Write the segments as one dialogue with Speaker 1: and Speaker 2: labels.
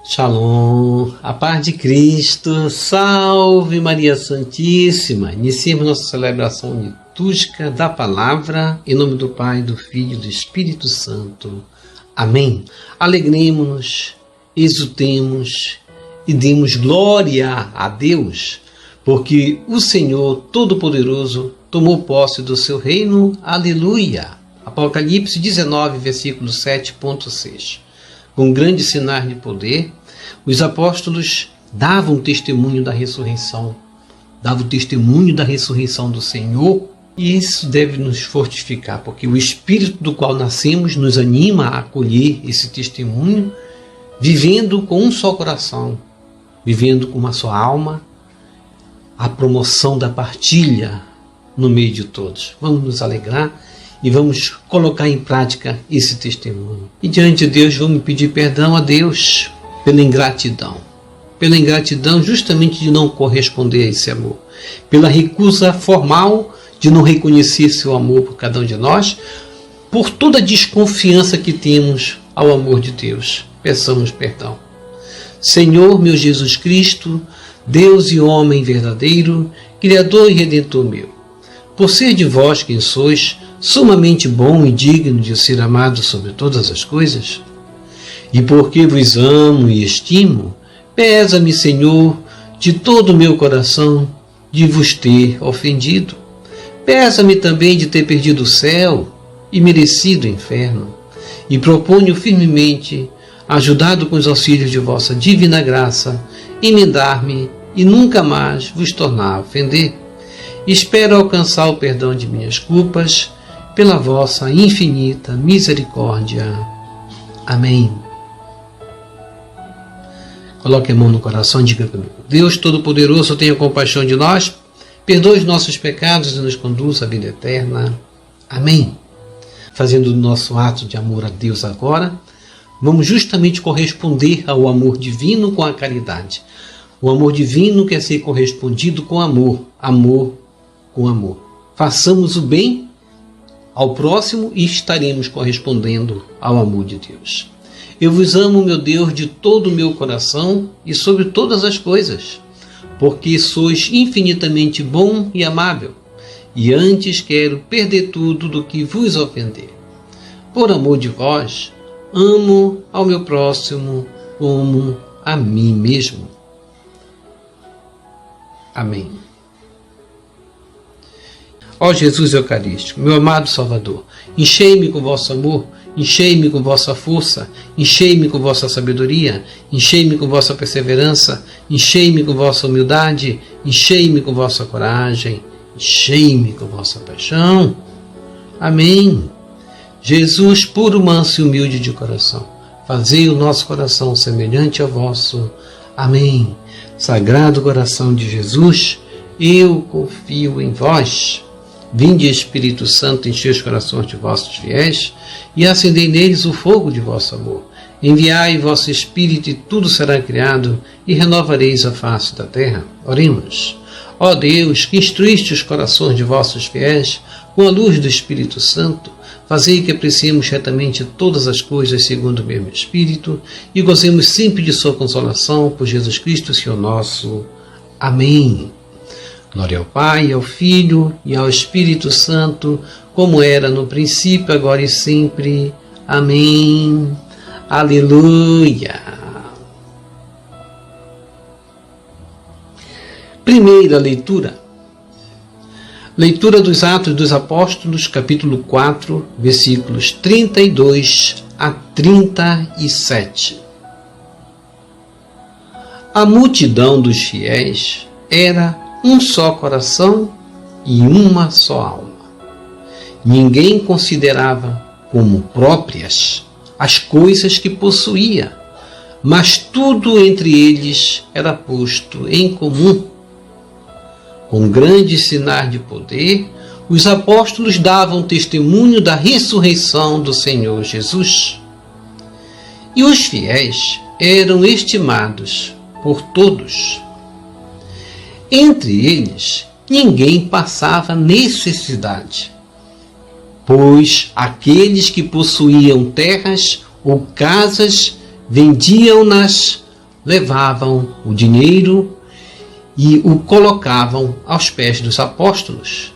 Speaker 1: Shalom, a paz de Cristo, salve Maria Santíssima. Iniciemos nossa celebração litúrgica da palavra, em nome do Pai, do Filho e do Espírito Santo. Amém. Alegremos-nos, exultemos e demos glória a Deus, porque o Senhor Todo-Poderoso tomou posse do seu reino. Aleluia. Apocalipse 19, versículo 7.6. Com grandes sinais de poder, os apóstolos davam testemunho da ressurreição, do Senhor, e isso deve nos fortificar, porque o Espírito do qual nascemos nos anima a acolher esse testemunho, vivendo com um só coração, vivendo com uma só alma, a promoção da partilha no meio de todos. Vamos nos alegrar e vamos colocar em prática esse testemunho. E diante de Deus, vamos pedir perdão a Deus pela ingratidão justamente de não corresponder a esse amor, pela recusa formal de não reconhecer seu amor por cada um de nós, por toda a desconfiança que temos ao amor de Deus. Peçamos perdão. Senhor meu Jesus Cristo, Deus e homem verdadeiro, Criador e Redentor meu, por ser de vós quem sois, sumamente bom e digno de ser amado sobre todas as coisas, e porque vos amo e estimo, pesa-me, Senhor, de todo o meu coração, de vos ter ofendido. Pesa-me também de ter perdido o céu e merecido o inferno, e proponho firmemente, ajudado com os auxílios de vossa divina graça, emendar-me e nunca mais vos tornar a ofender. Espero alcançar o perdão de minhas culpas, pela vossa infinita misericórdia. Amém. Coloque a mão no coração e diga comigo: Deus Todo-Poderoso, tenha compaixão de nós, perdoe os nossos pecados e nos conduza à vida eterna. Amém. Fazendo o nosso ato de amor a Deus agora, vamos justamente corresponder ao amor divino com a caridade. O amor divino quer ser correspondido com amor, amor com amor. Façamos o bem ao próximo e estaremos correspondendo ao amor de Deus. Eu vos amo, meu Deus, de todo o meu coração e sobre todas as coisas, porque sois infinitamente bom e amável, e antes quero perder tudo do que vos ofender. Por amor de vós, amo ao meu próximo como a mim mesmo. Amém. Ó Jesus Eucarístico, meu amado Salvador, enchei-me com vosso amor, enchei-me com vossa força, enchei-me com vossa sabedoria, enchei-me com vossa perseverança, enchei-me com vossa humildade, enchei-me com vossa coragem, enchei-me com vossa paixão. Amém. Jesus, puro, manso e humilde de coração, fazei o nosso coração semelhante ao vosso. Amém. Sagrado coração de Jesus, eu confio em vós. Vinde, Espírito Santo, enchei os corações de vossos fiéis e acendei neles o fogo de vosso amor. Enviai vosso Espírito e tudo será criado e renovareis a face da terra. Oremos. Ó Deus, que instruíste os corações de vossos fiéis com a luz do Espírito Santo, fazei que apreciemos retamente todas as coisas segundo o mesmo Espírito e gozemos sempre de sua consolação por Jesus Cristo, Senhor nosso. Amém. Glória ao Pai, ao Filho e ao Espírito Santo, como era no princípio, agora e sempre. Amém. Aleluia. Primeira leitura. Leitura dos Atos dos Apóstolos, capítulo 4, versículos 32 a 37. A multidão dos fiéis era um só coração e uma só alma. Ninguém considerava como próprias as coisas que possuía, mas tudo entre eles era posto em comum. Com grandes sinais de poder, os apóstolos davam testemunho da ressurreição do Senhor Jesus. E os fiéis eram estimados por todos. Entre eles, ninguém passava necessidade, pois aqueles que possuíam terras ou casas vendiam-nas levavam o dinheiro e o colocavam aos pés dos apóstolos.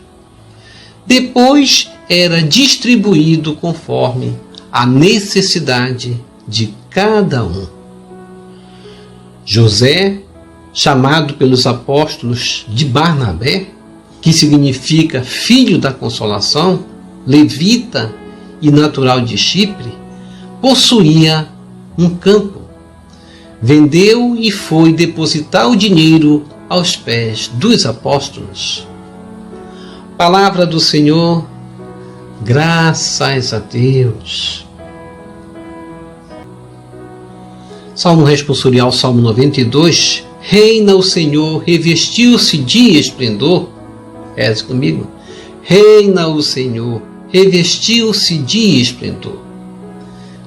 Speaker 1: Depois era distribuído conforme a necessidade de cada um. José, chamado pelos apóstolos de Barnabé, que significa filho da consolação, levita e natural de Chipre, possuía um campo. Vendeu e foi depositar o dinheiro aos pés dos apóstolos. Palavra do Senhor, graças a Deus. Salmo responsorial, Salmo 92. Reina o Senhor, revestiu-se de esplendor. Reze comigo. Reina o Senhor, revestiu-se de esplendor.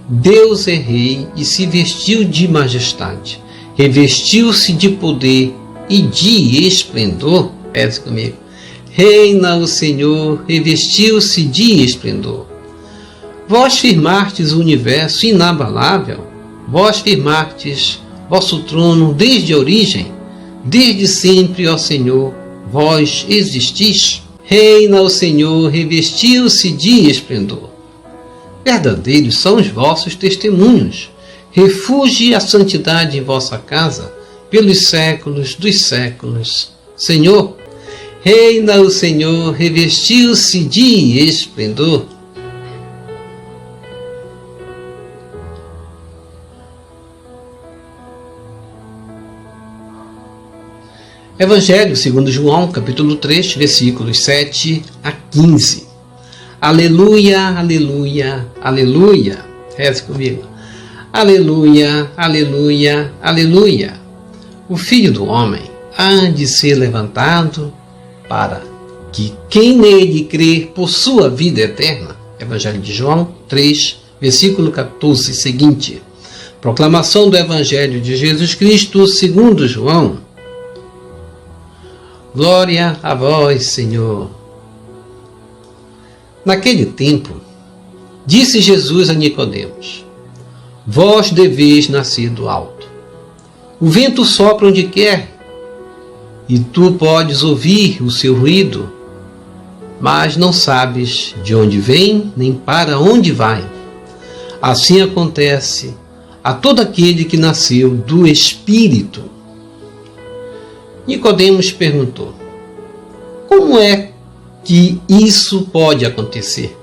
Speaker 1: Deus é rei e se vestiu de majestade. Revestiu-se de poder e de esplendor. Reze comigo. Reina o Senhor, revestiu-se de esplendor. Vós firmastes o universo inabalável. Vós firmastes vosso trono desde a origem. Desde sempre, ó Senhor, vós existis. Reina o Senhor, revestiu-se de esplendor. Verdadeiros são os vossos testemunhos. Refugie a santidade em vossa casa, pelos séculos dos séculos. Senhor, reina o Senhor, revestiu-se de esplendor. Evangelho segundo João, capítulo 3, versículos 7 a 15. Aleluia, aleluia, aleluia. Reze comigo. Aleluia, aleluia, aleluia. O Filho do Homem há de ser levantado para que quem nele crer possua vida eterna. Evangelho de João 3, versículo 14 seguinte. Proclamação do Evangelho de Jesus Cristo segundo João. Glória a vós, Senhor. Naquele tempo, disse Jesus a Nicodemos: Vós deveis nascer do alto. O vento sopra onde quer, e tu podes ouvir o seu ruído, mas não sabes de onde vem, nem para onde vai. Assim acontece a todo aquele que nasceu do Espírito. Nicodemos perguntou: Como é que isso pode acontecer?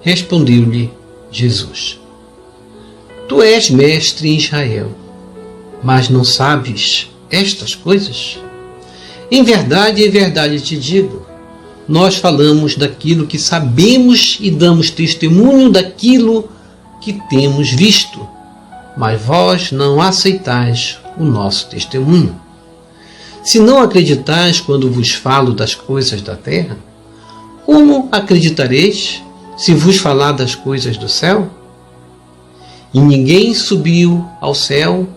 Speaker 1: Respondeu-lhe Jesus: Tu és mestre em Israel, mas não sabes estas coisas? Em verdade te digo, nós falamos daquilo que sabemos e damos testemunho daquilo que temos visto, mas vós não aceitais o nosso testemunho. Se não acreditais quando vos falo das coisas da terra, como acreditareis se vos falar das coisas do céu? E ninguém subiu ao céu,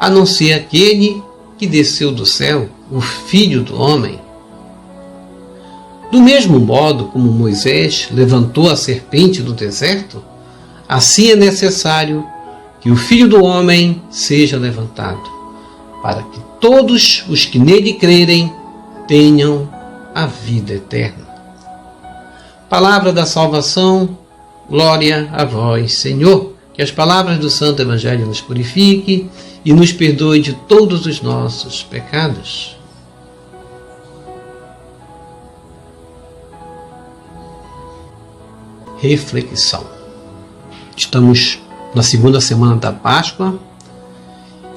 Speaker 1: a não ser aquele que desceu do céu, o Filho do Homem. Do mesmo modo como Moisés levantou a serpente do deserto, assim é necessário que o Filho do Homem seja levantado, para que todos os que nele crerem tenham a vida eterna. Palavra da salvação, glória a vós, Senhor. Que as palavras do Santo Evangelho nos purifique e nos perdoe de todos os nossos pecados. Reflexão. Estamos na segunda semana da Páscoa,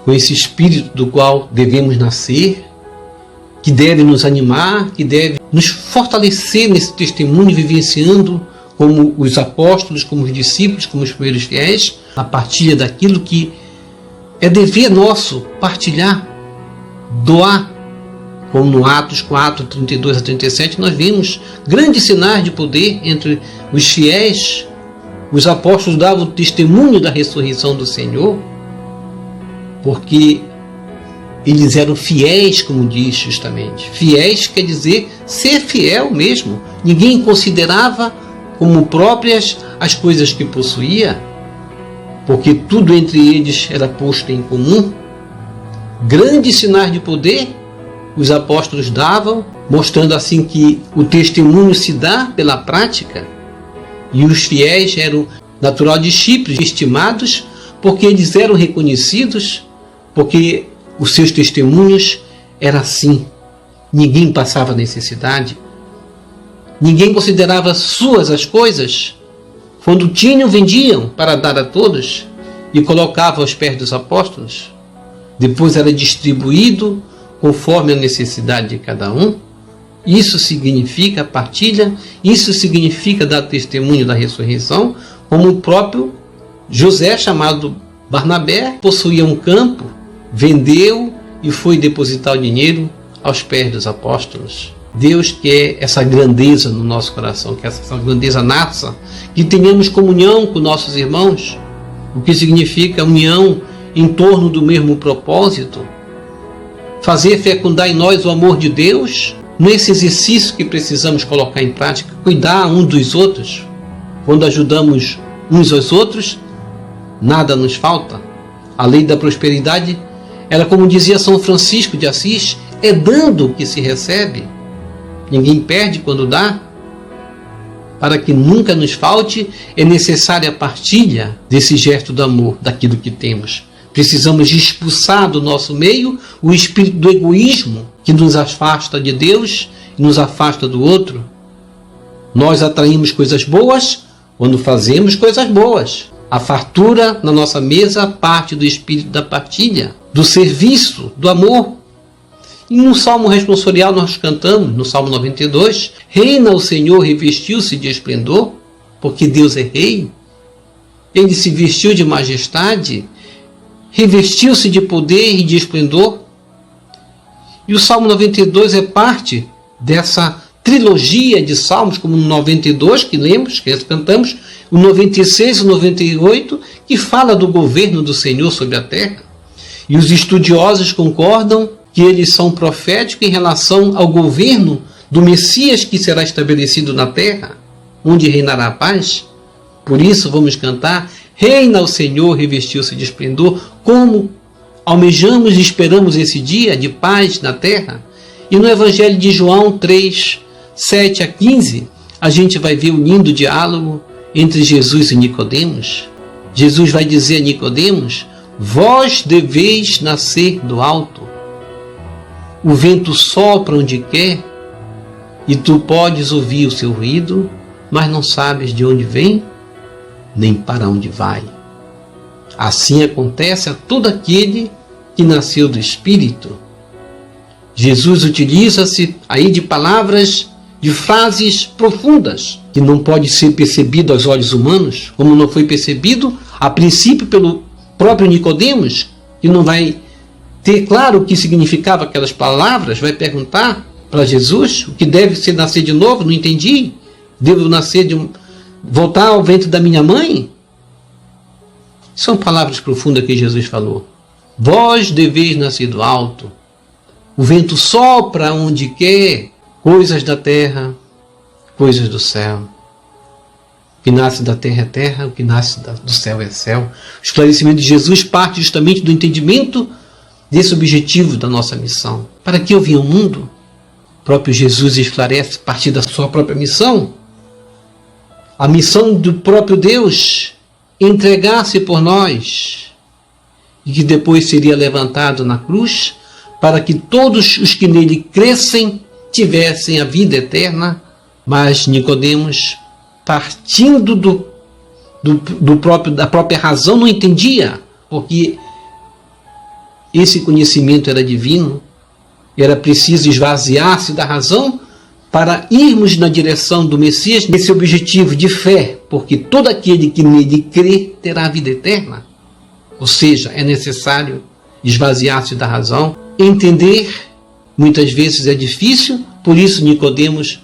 Speaker 1: com esse espírito do qual devemos nascer, que deve nos animar, que deve nos fortalecer nesse testemunho, vivenciando como os apóstolos, como os discípulos, como os primeiros fiéis, a partilha daquilo que é dever nosso partilhar, doar. Como no Atos 4, 32 a 37, nós vimos grandes sinais de poder entre os fiéis. Os apóstolos davam testemunho da ressurreição do Senhor, porque eles eram fiéis, como diz justamente. Fiéis quer dizer ser fiel mesmo. Ninguém considerava como próprias as coisas que possuía. porque tudo entre eles era posto em comum. Grandes sinais de poder os apóstolos davam, mostrando assim que o testemunho se dá pela prática, e os fiéis eram natural de Chipre, estimados, porque eles eram reconhecidos, porque os seus testemunhos eram assim. Ninguém passava necessidade, ninguém considerava suas as coisas. Quando tinham, vendiam para dar a todos e colocavam aos pés dos apóstolos. Depois era distribuído conforme a necessidade de cada um. Isso significa partilha, isso significa dar testemunho da ressurreição, como o próprio José, chamado Barnabé, possuía um campo, vendeu e foi depositar o dinheiro aos pés dos apóstolos. Deus quer essa grandeza no nosso coração, quer essa grandeza nata, que tenhamos comunhão com nossos irmãos, o que significa união em torno do mesmo propósito, fazer fecundar em nós o amor de Deus, nesse exercício que precisamos colocar em prática, cuidar uns dos outros. Quando ajudamos uns aos outros, nada nos falta. A lei da prosperidade, ela, como dizia São Francisco de Assis, é dando que se recebe. Ninguém perde quando dá. Para que nunca nos falte, é necessária a partilha desse gesto do amor, daquilo que temos. Precisamos expulsar do nosso meio o espírito do egoísmo, que nos afasta de Deus e nos afasta do outro. Nós atraímos coisas boas quando fazemos coisas boas. A fartura na nossa mesa parte do espírito da partilha, do serviço, do amor. E no Salmo responsorial nós cantamos, no Salmo 92, reina o Senhor, revestiu-se de esplendor, porque Deus é rei. Ele se vestiu de majestade, revestiu-se de poder e de esplendor. E o Salmo 92 é parte dessa trilogia de salmos, como no 92, que lemos, que cantamos, o 96 e o 98, que fala do governo do Senhor sobre a terra. E os estudiosos concordam que eles são proféticos em relação ao governo do Messias que será estabelecido na terra, onde reinará a paz. Por isso vamos cantar, reina o Senhor, revestiu-se de esplendor, como almejamos e esperamos esse dia de paz na terra. E no Evangelho de João 3, 7 a 15, a gente vai ver o lindo diálogo entre Jesus e Nicodemos. Jesus vai dizer a Nicodemos, vós deveis nascer do alto. O vento sopra onde quer, e tu podes ouvir o seu ruído, mas não sabes de onde vem, nem para onde vai. Assim acontece a todo aquele que nasceu do Espírito. Jesus utiliza-se aí de palavras, de frases profundas, que não pode ser percebido aos olhos humanos, como não foi percebido a princípio pelo próprio Nicodemos, que não vai ter claro o que significava aquelas palavras, vai perguntar para Jesus o que deve ser nascer de novo, não entendi, devo nascer voltar ao ventre da minha mãe? São palavras profundas que Jesus falou. Vós deveis nascer do alto, o vento sopra onde quer, coisas da terra, coisas do céu. O que nasce da terra é terra, o que nasce do céu é céu. O esclarecimento de Jesus parte justamente do entendimento desse objetivo da nossa missão. Para que eu vim ao mundo? O próprio Jesus esclarece a partir da sua própria missão. A missão do próprio Deus, entregar-se por nós, e que depois seria levantado na cruz, para que todos os que nele crescem tivessem a vida eterna. Mas Nicodemos, partindo da própria razão, não entendia, porque esse conhecimento era divino, era preciso esvaziar-se da razão para irmos na direção do Messias, nesse objetivo de fé, porque todo aquele que nele crê terá a vida eterna. Ou seja, é necessário esvaziar-se da razão. Entender, muitas vezes é difícil, por isso Nicodemos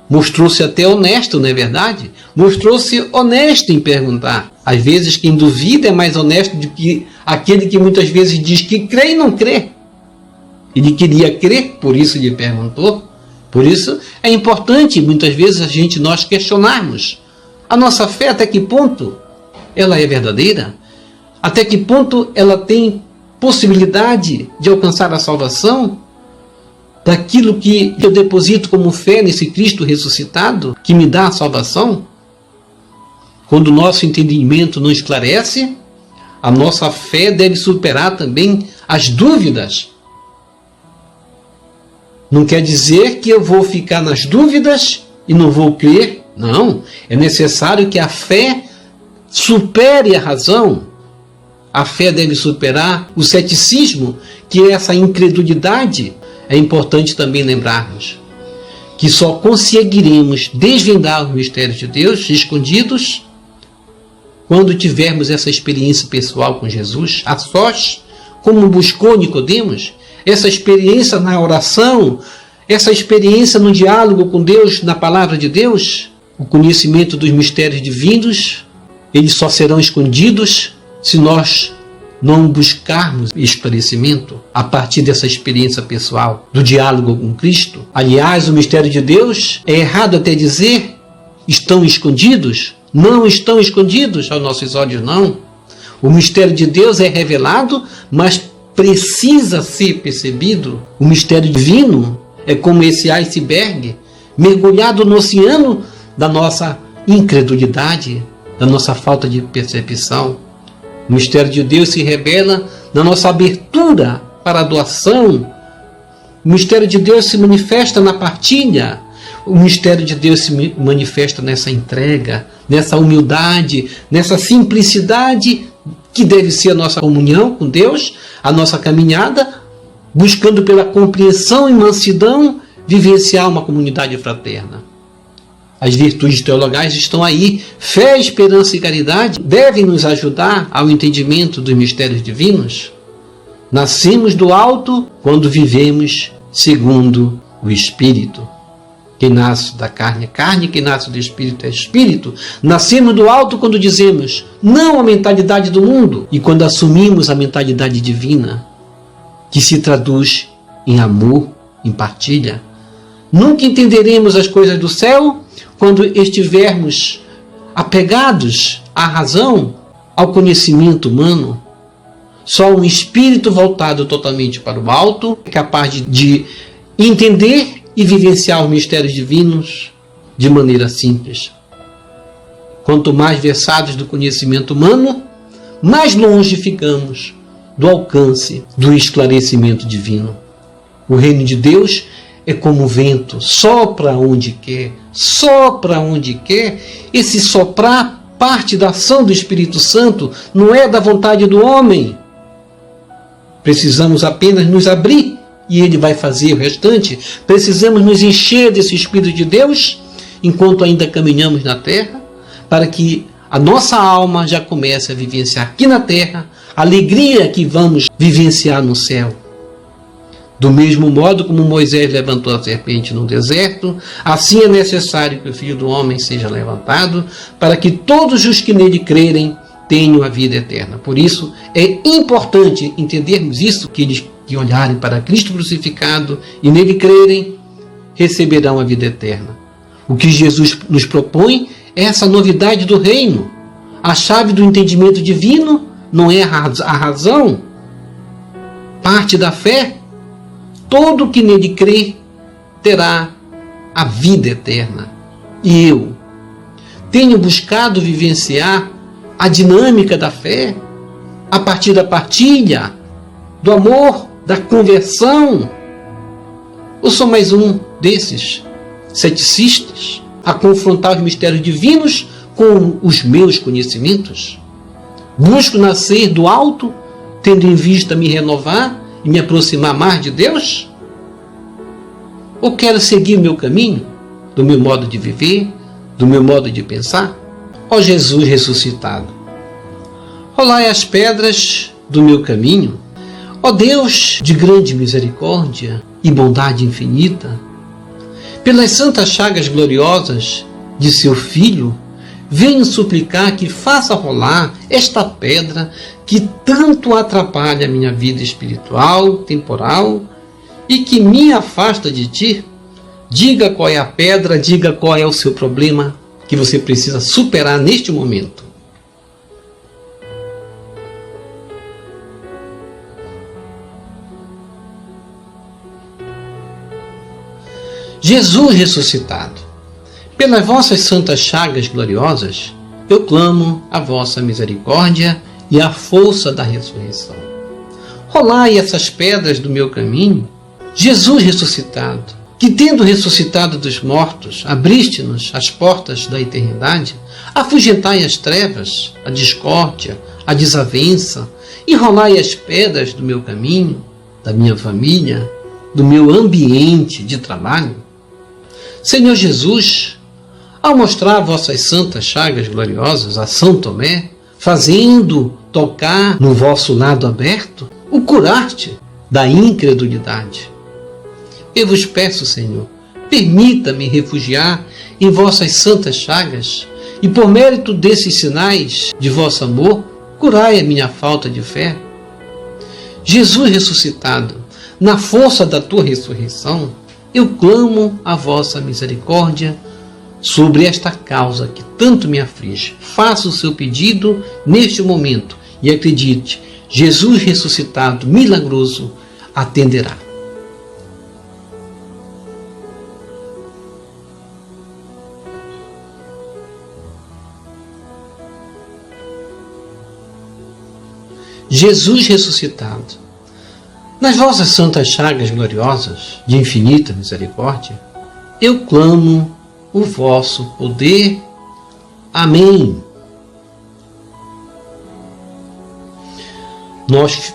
Speaker 1: mostrou-se até honesto, não é verdade? Mostrou-se honesto em perguntar. Às vezes quem duvida é mais honesto do que aquele que muitas vezes diz que crê e não crê. Ele queria crer, por isso lhe perguntou. Por isso é importante muitas vezes nós questionarmos a nossa fé, até que ponto ela é verdadeira. Até que ponto ela tem possibilidade de alcançar a salvação daquilo que eu deposito como fé nesse Cristo ressuscitado, que me dá a salvação? Quando o nosso entendimento não esclarece, a nossa fé deve superar também as dúvidas. Não quer dizer que eu vou ficar nas dúvidas e não vou crer. Não, é necessário que a fé supere a razão. A fé deve superar o ceticismo, que é essa incredulidade. É importante também lembrarmos que só conseguiremos desvendar os mistérios de Deus escondidos quando tivermos essa experiência pessoal com Jesus, a sós, como buscou Nicodemos, essa experiência na oração, essa experiência no diálogo com Deus, na palavra de Deus. O conhecimento dos mistérios divinos, eles só serão escondidos se nós não buscarmos esclarecimento a partir dessa experiência pessoal, do diálogo com Cristo. Aliás, o mistério de Deus, é errado até dizer, estão escondidos. Não estão escondidos aos nossos olhos, não. O mistério de Deus é revelado, mas precisa ser percebido. O mistério divino é como esse iceberg mergulhado no oceano da nossa incredulidade, da nossa falta de percepção. O mistério de Deus se revela na nossa abertura para a doação. O mistério de Deus se manifesta na partilha. O mistério de Deus se manifesta nessa entrega, nessa humildade, nessa simplicidade que deve ser a nossa comunhão com Deus, a nossa caminhada, buscando pela compreensão e mansidão vivenciar uma comunidade fraterna. As virtudes teologais estão aí. Fé, esperança e caridade devem nos ajudar ao entendimento dos mistérios divinos. Nascemos do alto quando vivemos segundo o Espírito. Quem nasce da carne é carne, quem nasce do Espírito é Espírito. Nascemos do alto quando dizemos não à mentalidade do mundo e quando assumimos a mentalidade divina, que se traduz em amor, em partilha. Nunca entenderemos as coisas do céu quando estivermos apegados à razão, ao conhecimento humano. Só um espírito voltado totalmente para o alto é capaz de entender e vivenciar os mistérios divinos de maneira simples. Quanto mais versados do conhecimento humano, mais longe ficamos do alcance do esclarecimento divino. O reino de Deus é como o vento, sopra onde quer, sopra onde quer. Esse soprar parte da ação do Espírito Santo, não é da vontade do homem. Precisamos apenas nos abrir e ele vai fazer o restante. Precisamos nos encher desse Espírito de Deus enquanto ainda caminhamos na terra, para que a nossa alma já comece a vivenciar aqui na terra a alegria que vamos vivenciar no céu. Do mesmo modo como Moisés levantou a serpente no deserto, assim é necessário que o Filho do Homem seja levantado, para que todos os que nele crerem tenham a vida eterna. Por isso, é importante entendermos isso, que eles que olharem para Cristo crucificado e nele crerem, receberão a vida eterna. O que Jesus nos propõe é essa novidade do reino. A chave do entendimento divino não é a razão, parte da fé. Todo que nele crê terá a vida eterna. E eu tenho buscado vivenciar a dinâmica da fé a partir da partilha, do amor, da conversão. Eu sou mais um desses ceticistas a confrontar os mistérios divinos com os meus conhecimentos. Busco nascer do alto, tendo em vista me renovar e me aproximar mais de Deus? Ou quero seguir o meu caminho, do meu modo de viver, do meu modo de pensar? Ó Jesus ressuscitado, rolai as pedras do meu caminho. Ó Deus de grande misericórdia e bondade infinita, pelas santas chagas gloriosas de seu Filho, venho suplicar que faça rolar esta pedra que tanto atrapalha a minha vida espiritual, temporal, e que me afasta de Ti. Diga qual é a pedra, diga qual é o seu problema que você precisa superar neste momento. Jesus ressuscitado, pelas vossas santas chagas gloriosas, eu clamo a vossa misericórdia e a força da ressurreição. Rolai essas pedras do meu caminho. Jesus ressuscitado, que tendo ressuscitado dos mortos, abriste-nos as portas da eternidade, afugentai as trevas, a discórdia, a desavença, e rolai as pedras do meu caminho, da minha família, do meu ambiente de trabalho. Senhor Jesus, ao mostrar vossas santas chagas gloriosas a São Tomé, fazendo tocar no vosso lado aberto, o curaste da incredulidade. Eu vos peço, Senhor, permita-me refugiar em vossas santas chagas e, por mérito desses sinais de vosso amor, curai a minha falta de fé. Jesus ressuscitado, na força da tua ressurreição, eu clamo a vossa misericórdia sobre esta causa que tanto me aflige. Faça o seu pedido neste momento e acredite, Jesus ressuscitado, milagroso, atenderá. Jesus ressuscitado, nas vossas santas chagas gloriosas de infinita misericórdia, eu clamo o vosso poder. Amém. Nós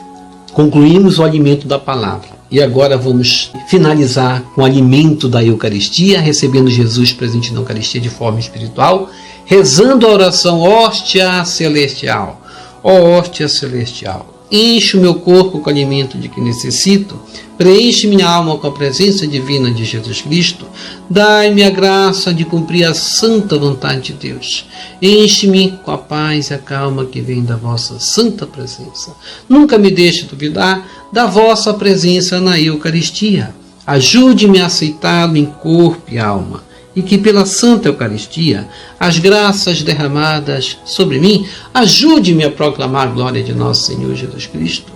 Speaker 1: concluímos o alimento da palavra e agora vamos finalizar com o alimento da Eucaristia, recebendo Jesus presente na Eucaristia de forma espiritual, rezando a oração hóstia celestial. Ó hóstia celestial, enche o meu corpo com o alimento de que necessito, preenche minha alma com a presença divina de Jesus Cristo, dai-me a graça de cumprir a santa vontade de Deus, enche-me com a paz e a calma que vem da vossa santa presença. Nunca me deixe duvidar da vossa presença na Eucaristia. Ajude-me a aceitá-lo em corpo e alma, e que pela Santa Eucaristia, as graças derramadas sobre mim, ajude-me a proclamar a glória de nosso Senhor Jesus Cristo.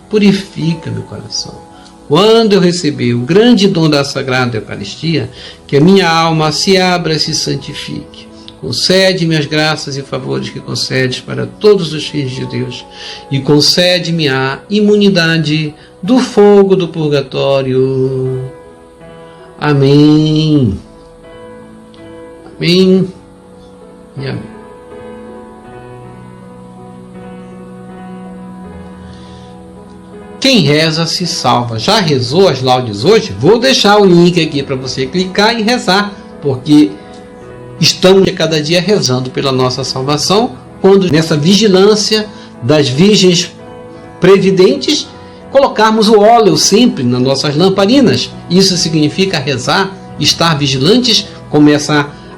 Speaker 1: Purifica meu coração. Quando eu receber o grande dom da Sagrada Eucaristia, que a minha alma se abra e se santifique. Concede-me as graças e favores que concedes para todos os filhos de Deus, e concede-me a imunidade do fogo do purgatório. Amém. Amém e amém. Quem reza se salva. Já rezou as laudes hoje? Vou deixar o link aqui para você clicar e rezar, porque estamos a cada dia rezando pela nossa salvação, quando nessa vigilância das virgens previdentes, colocarmos o óleo sempre nas nossas lamparinas. Isso significa rezar, estar vigilantes.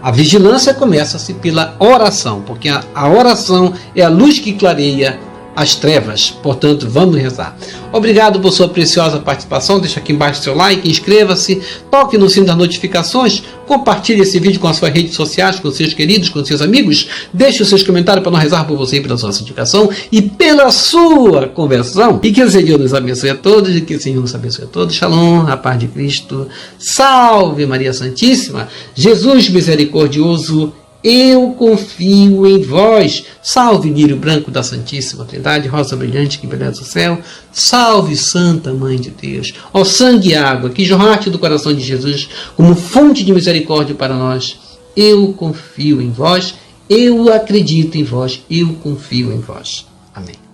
Speaker 1: A vigilância começa-se pela oração, porque a oração é a luz que clareia as trevas. Portanto, vamos rezar. Obrigado por sua preciosa participação. Deixa aqui embaixo seu like, inscreva-se, toque no sino das notificações, compartilhe esse vídeo com as suas redes sociais, com seus queridos, com seus amigos. Deixe os seus comentários para nós rezar por você e pela sua santificação e pela sua conversão. E que o Senhor nos abençoe a todos e que o Senhor nos abençoe a todos. Shalom, a paz de Cristo. Salve Maria Santíssima. Jesus misericordioso, eu confio em vós. Salve lírio branco da Santíssima Trindade, rosa brilhante que embeleza o céu. Salve Santa Mãe de Deus. Ó sangue e água que jorraste do coração de Jesus como fonte de misericórdia para nós, eu confio em vós, eu acredito em vós, eu confio em vós. Amém.